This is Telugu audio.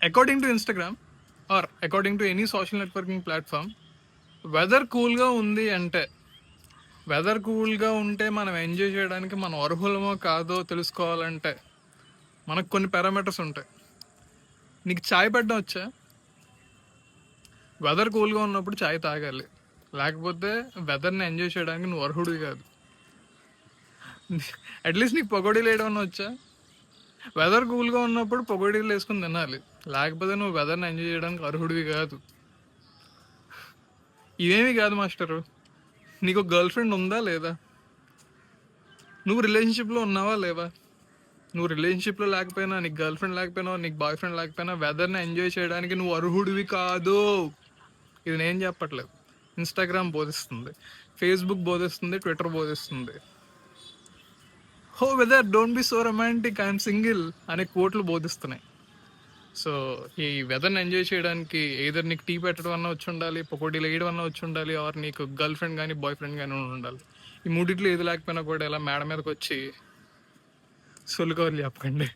According to Instagram or according to any social networking platform, weather కూల్గా ఉంది అంటే, వెదర్ కూల్గా ఉంటే మనం ఎంజాయ్ చేయడానికి మనం అర్హులమో కాదో తెలుసుకోవాలంటే మనకు కొన్ని పారామీటర్స్ ఉంటాయి. నీకు చాయ్ పెట్టడం వచ్చా? వెదర్ కూల్గా ఉన్నప్పుడు చాయ్ తాగాలి, లేకపోతే వెదర్ని ఎంజాయ్ చేయడానికి నువ్వు అర్హుడివి కాదు. అట్లీస్ట్ నీకు పకోడీలు వేయడం వచ్చా? వెదర్ కూల్గా ఉన్నప్పుడు పకోడీలు వేసుకుని తినాలి, లేకపోతే నువ్వు వెదర్ని ఎంజాయ్ చేయడానికి అర్హుడివి కాదు. ఇవేమీ కాదు మాస్టరు, నీకు గర్ల్ ఫ్రెండ్ ఉందా లేదా? నువ్వు రిలేషన్షిప్లో ఉన్నావా లేవా? నువ్వు రిలేషన్షిప్లో లేకపోయినా, నీకు గర్ల్ ఫ్రెండ్ లేకపోయినా, నీకు బాయ్ ఫ్రెండ్ లేకపోయినా వెదర్ని ఎంజాయ్ చేయడానికి నువ్వు అర్హుడివి కాదు. ఇది నేను చెప్పట్లేదు, ఇన్స్టాగ్రామ్ బోధిస్తుంది, ఫేస్బుక్ బోధిస్తుంది, ట్విట్టర్ బోధిస్తుంది. Oh weather don't be so romantic, I'm single అనే కోట్లు బోధిస్తున్నాయి. సో ఈ వెదర్ని ఎంజాయ్ చేయడానికి ఏదర్ నీకు టీ పెట్టడం అన్న వచ్చి ఉండాలి, పకోడీలు వేయడం అన్న వచ్చి ఉండాలి, ఆర్ నీకు గర్ల్ ఫ్రెండ్ కానీ బాయ్ ఫ్రెండ్ కానీ ఉండాలి. ఈ మూడిట్లో ఏది లేకపోయినా కూడా ఇలా మేడ మీదకి వచ్చి సొల్లుకోవాలి చెప్పకండి.